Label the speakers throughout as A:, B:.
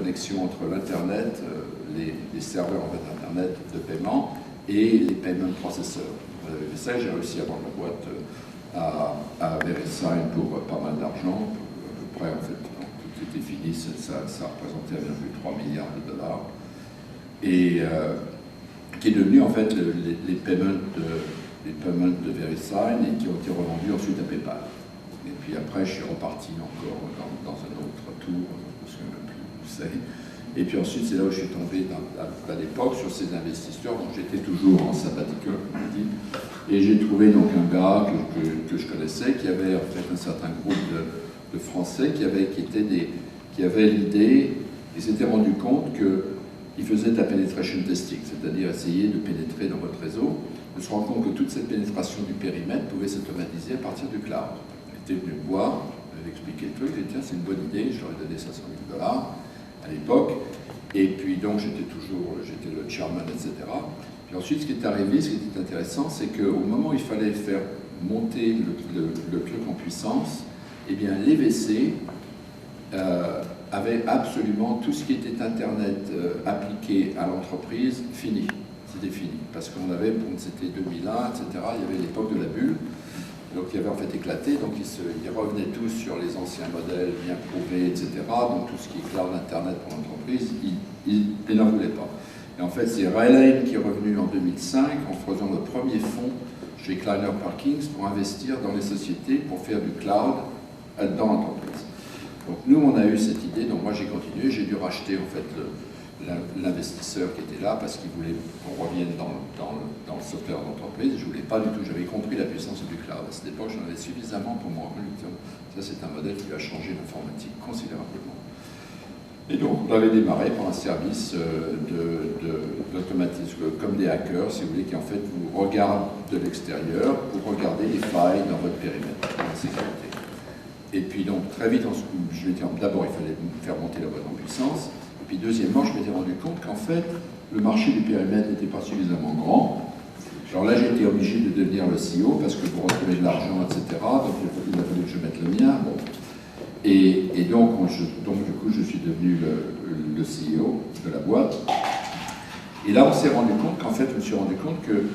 A: connexion entre l'Internet, les serveurs en fait, Internet de paiement et les payment processors. Ça, j'ai réussi à vendre la boîte à VeriSign pour pas mal d'argent. À peu près, en fait, quand tout était fini, ça représentait 1,3 milliard de dollars. Et qui est devenu en fait les payments de VeriSign et qui ont été revendus ensuite à PayPal. Et puis après, je suis reparti encore dans un autre tour, je ne sais même plus où c'est. Et puis ensuite, c'est là où je suis tombé à l'époque sur ces investisseurs, dont j'étais toujours en sabbatical, comme on dit. Et j'ai trouvé donc un gars que je connaissais, qui avait en fait un certain groupe de Français qui avaient l'idée, ils s'étaient rendu compte qu'ils faisaient de la penetration testing, c'est-à-dire essayer de pénétrer dans votre réseau, de se rendre compte que toute cette pénétration du périmètre pouvait s'automatiser à partir du cloud. Ils étaient venus me voir, ils m'avaient expliqué le truc, j'ai dit tiens, c'est une bonne idée, je leur ai donné 500 000 $ à l'époque, et puis donc j'étais le chairman, etc. Puis ensuite, ce qui est arrivé, ce qui était intéressant, c'est qu'au moment où il fallait faire monter le truc en puissance, eh bien les VC avaient absolument tout ce qui était Internet appliqué à l'entreprise fini. C'était fini. Parce qu'on avait, c'était 2001, etc., il y avait l'époque de la bulle, donc il y avait en fait éclaté, donc ils revenaient tous sur les anciens modèles bien prouvés, etc. Donc tout ce qui est cloud Internet pour l'entreprise, ils n'en voulaient pas. Et en fait, c'est Ray Lane qui est revenu en 2005 en faisant le premier fonds chez Kleiner Perkins pour investir dans les sociétés pour faire du cloud dans l'entreprise. Donc nous, on a eu cette idée, donc moi j'ai continué, j'ai dû racheter en fait l'investisseur qui était là parce qu'il voulait qu'on revienne dans le software d'entreprise. Je ne voulais pas du tout, j'avais compris la puissance du cloud. À cette époque, j'en avais suffisamment pour me rendre compte. Ça, c'est un modèle qui a changé l'informatique considérablement. Et donc, on avait démarré par un service d'automatisme, comme des hackers, si vous voulez, qui en fait vous regardent de l'extérieur pour regarder les failles dans votre périmètre, dans la sécurité. Et puis donc, très vite, d'abord, il fallait faire monter la boîte en puissance. Et puis deuxièmement, je m'étais rendu compte qu'en fait, le marché du périmètre n'était pas suffisamment grand. Alors là, j'étais obligé de devenir le CEO parce que pour retrouver de l'argent, etc., donc il a fallu que je mette le mien. Bon. Et donc, du coup, je suis devenu le CEO de la boîte. Et là, on s'est rendu compte qu'en fait, je me suis rendu compte que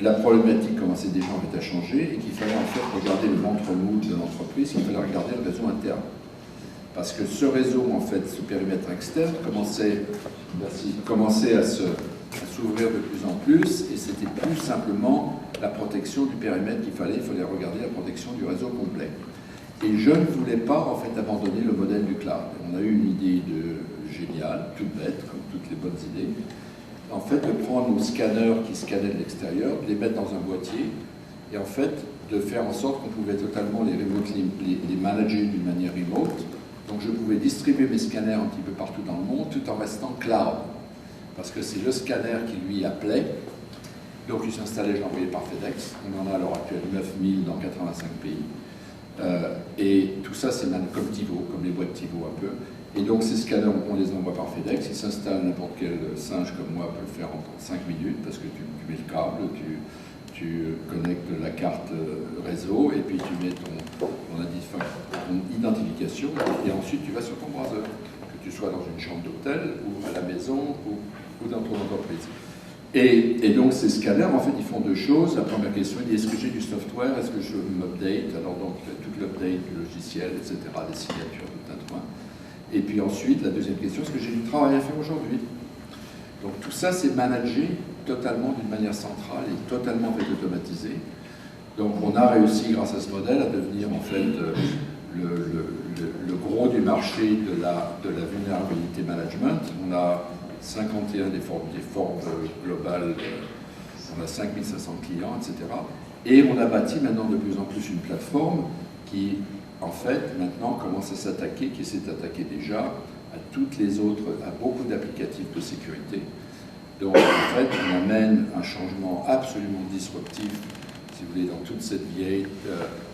A: la problématique commençait déjà en fait à changer et qu'il fallait en fait regarder le ventre mou de l'entreprise, qu'il fallait regarder le réseau interne. Parce que ce réseau, en fait, ce périmètre externe, commençait à s'ouvrir de plus en plus, et c'était plus simplement la protection du périmètre qu'il fallait regarder la protection du réseau complet. Et je ne voulais pas, en fait, abandonner le modèle du cloud. On a eu une idée géniale, toute bête, comme toutes les bonnes idées, en fait, de prendre nos scanners qui scannaient de l'extérieur, de les mettre dans un boîtier, et en fait, de faire en sorte qu'on pouvait totalement les manager d'une manière remote. Donc je pouvais distribuer mes scanners un petit peu partout dans le monde tout en restant cloud. Parce que c'est le scanner qui lui appelait. Donc il s'installait, je l'envoyais par FedEx. On en a à l'heure actuelle 9000 dans 85 pays. Et tout ça, c'est comme TiVo, comme les boîtes TiVo un peu. Et donc ces scanners, on les envoie par FedEx. Ils s'installent, n'importe quel singe comme moi peut le faire en 5 minutes parce que tu mets le câble, tu connectes la carte réseau et puis tu mets ton identification et ensuite tu vas sur ton browser, que tu sois dans une chambre d'hôtel ou à la maison ou dans ton entreprise. Et donc ces scanners, en fait, ils font deux choses. La première question, il dit est-ce que j'ai du software, est-ce que je m'update, alors donc toute l'update du logiciel, etc., des signatures, tout un point. Et puis ensuite, la deuxième question, est-ce que j'ai du travail à faire aujourd'hui? Donc tout ça, c'est managé totalement d'une manière centrale et totalement fait automatisé. Donc on a réussi, grâce à ce modèle, à devenir en fait le gros du marché de la vulnerability management. On a 51 des Forbes globales, on a 5500 clients, etc. Et on a bâti maintenant de plus en plus une plateforme qui, en fait, maintenant commence à s'attaquer, qui s'est attaquée déjà à toutes les autres, à beaucoup d'applicatifs de sécurité. Donc, en fait, on amène un changement absolument disruptif, si vous voulez, dans toute cette vieille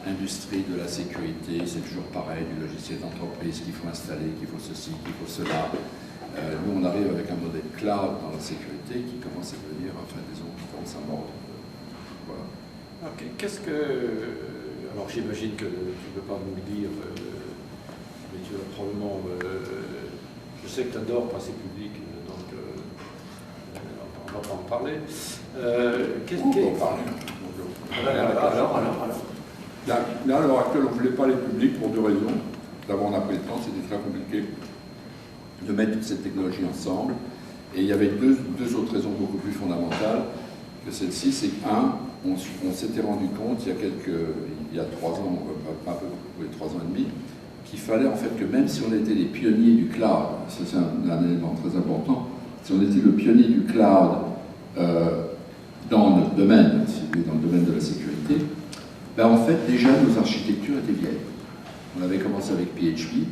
A: industrie de la sécurité. C'est toujours pareil, du logiciel d'entreprise qu'il faut installer, qu'il faut ceci, qu'il faut cela. Nous, on arrive avec un modèle cloud dans la sécurité qui commence à devenir, enfin, disons, qui commence à mordre. Voilà.
B: Ok, alors, j'imagine que tu ne peux pas nous le dire, mais tu vas probablement Je sais que tu adores passer public, donc on va pas en parler. Qu'est-ce
A: On peut en parler.
B: Alors.
A: Là, à l'heure actuelle, on ne voulait pas aller public pour deux raisons. D'abord, on n'a pas le temps, c'était très compliqué de mettre toute cette technologie ensemble. Et il y avait deux autres raisons beaucoup plus fondamentales que celle-ci. C'est qu'un, on s'était rendu compte il y a 3 ans, un peu 3 ans et demi, qu'il fallait en fait que même si on était les pionniers du cloud, ça c'est un élément très important, si on était le pionnier du cloud dans notre domaine, dans le domaine de la sécurité, ben en fait déjà nos architectures étaient vieilles. On avait commencé avec PHP,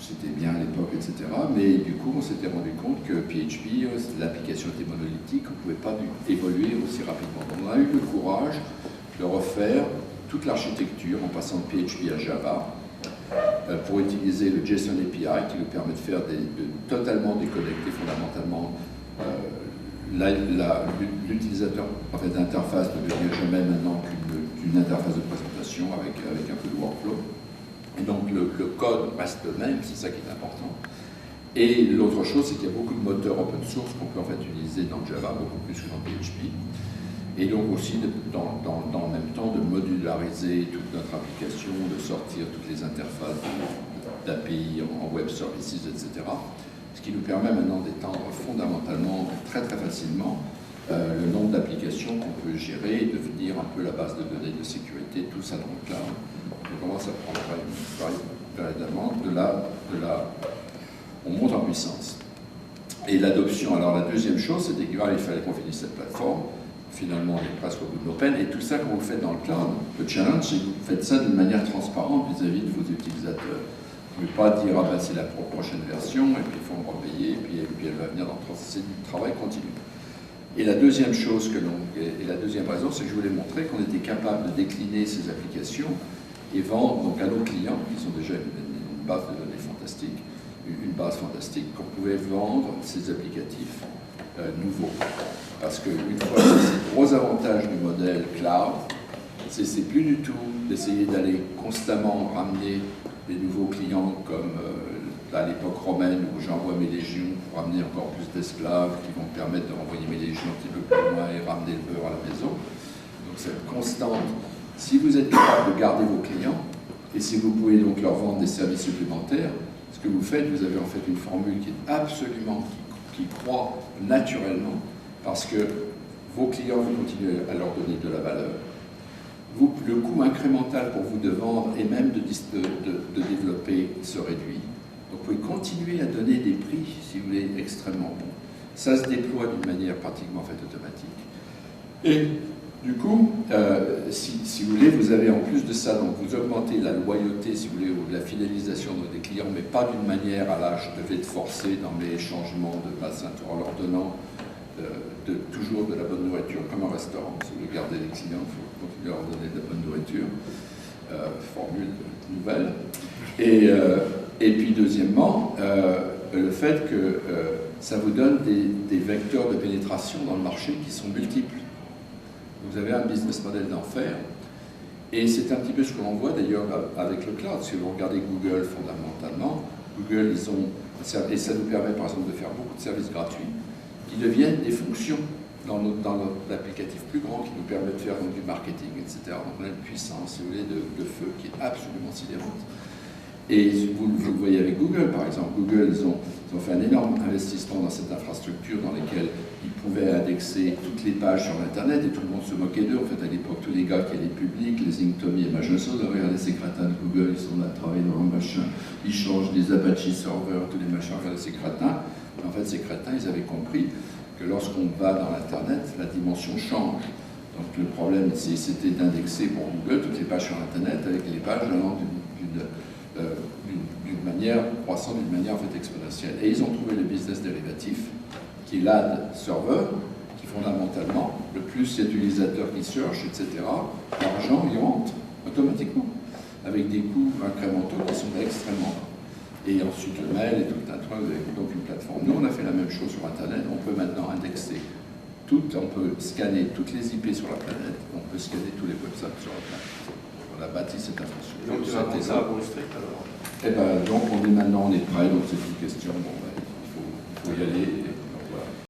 A: c'était bien à l'époque, etc. Mais du coup, on s'était rendu compte que PHP, l'application était monolithique, on ne pouvait pas évoluer aussi rapidement. Donc, on a eu le courage de refaire toute l'architecture en passant de PHP à Java pour utiliser le JSON API qui nous permet de faire totalement déconnecter fondamentalement l'utilisateur d'interface ne devient jamais maintenant qu'une interface de présentation avec un peu de workflow. Et donc le code reste le même, c'est ça qui est important. Et l'autre chose, c'est qu'il y a beaucoup de moteurs open source qu'on peut en fait utiliser dans Java, beaucoup plus que dans PHP. Et donc aussi, dans le même temps, de modulariser toute notre application, de sortir toutes les interfaces d'API en web services, etc. Ce qui nous permet maintenant d'étendre fondamentalement, très très facilement, le nombre d'applications qu'on peut gérer et devenir un peu la base de données de sécurité, tout ça dans le cloud. On commence à prendre véritablement on monte en puissance. Et l'adoption, alors la deuxième chose, c'était qu'il fallait qu'on finisse cette plateforme. Finalement, on est presque au bout de nos peines. Et tout ça, quand vous le faites dans le cloud, le challenge, c'est que vous faites ça d'une manière transparente vis-à-vis de vos utilisateurs. Vous ne pouvez pas dire, ah ben c'est la prochaine version, et puis il faut me repayer, et puis elle va venir dans le c'est du travail continu. Et la deuxième chose et la deuxième raison, c'est que je voulais montrer qu'on était capable de décliner ces applications et vendre donc à nos clients, qui sont déjà une base de données fantastique, qu'on pouvait vendre ces applicatifs nouveaux. Parce qu'une fois que c'est le gros avantage du modèle cloud, c'est plus du tout d'essayer d'aller constamment ramener des nouveaux clients comme à l'époque romaine où j'envoie mes légions pour ramener encore plus d'esclaves qui vont permettre de renvoyer mes légions un petit peu plus loin et ramener le beurre à la maison. Donc cette constante. Si vous êtes capable de garder vos clients, et si vous pouvez donc leur vendre des services supplémentaires, ce que vous faites, vous avez en fait une formule qui est absolument, qui croît naturellement, parce que vos clients, vous continuez à leur donner de la valeur. Le coût incrémental pour vous de vendre et même de développer se réduit. Donc vous pouvez continuer à donner des prix, si vous voulez, extrêmement bons. Ça se déploie d'une manière pratiquement en fait automatique. Et du coup, si vous voulez, vous avez en plus de ça, donc vous augmentez la loyauté, si vous voulez, ou la fidélisation des clients, mais pas d'une manière à l'âge de te forcer dans mes changements de passe en leur donnant toujours de la bonne nourriture, comme un restaurant. Si vous voulez garder les clients, il faut continuer à leur donner de la bonne nourriture. Formule nouvelle. Et puis deuxièmement, le fait que ça vous donne des vecteurs de pénétration dans le marché qui sont multiples. Vous avez un business model d'enfer, et c'est un petit peu ce que l'on voit d'ailleurs avec le cloud. Si vous regardez Google fondamentalement, Google, et ça nous permet par exemple de faire beaucoup de services gratuits, qui deviennent des fonctions dans notre applicatif plus grand, qui nous permet de faire donc, du marketing, etc. Donc on a une puissance, si vous voulez, de feu qui est absolument sidérante. Et vous le voyez avec Google, par exemple. Google, ils ont fait un énorme investissement dans cette infrastructure dans laquelle ils pouvaient indexer toutes les pages sur Internet et tout le monde se moquait d'eux. En fait, à l'époque, tous les gars qui allaient public, les Inktomi et machin, regardez ces crétins de Google, ils sont là, travaillent dans un machin, ils changent des Apache serveurs, tous les machins, regardez ces crétins. En fait, ces crétins, ils avaient compris que lorsqu'on va dans l'Internet, la dimension change. Donc le problème, c'était d'indexer pour Google toutes les pages sur Internet avec les pages allant d'une manière croissante, d'une manière en fait exponentielle. Et ils ont trouvé le business dérivatif, qui est l'ad server, qui fondamentalement, le plus il y a d'utilisateurs qui cherchent, etc., l'argent y rentre automatiquement, avec des coûts incrémentaux qui sont extrêmement bas. Et ensuite le mail et tout un truc, vous avez donc une plateforme. Nous, on a fait la même chose sur Internet. On peut maintenant indexer on peut scanner toutes les IP sur la planète, on peut scanner tous les websites sur la planète. On a bâti cette infrastructure.
B: Donc tu vas vendre ça à Wall Street alors?
A: Eh ben, donc on est prêt, donc c'est une question, bon, ben, il faut y aller.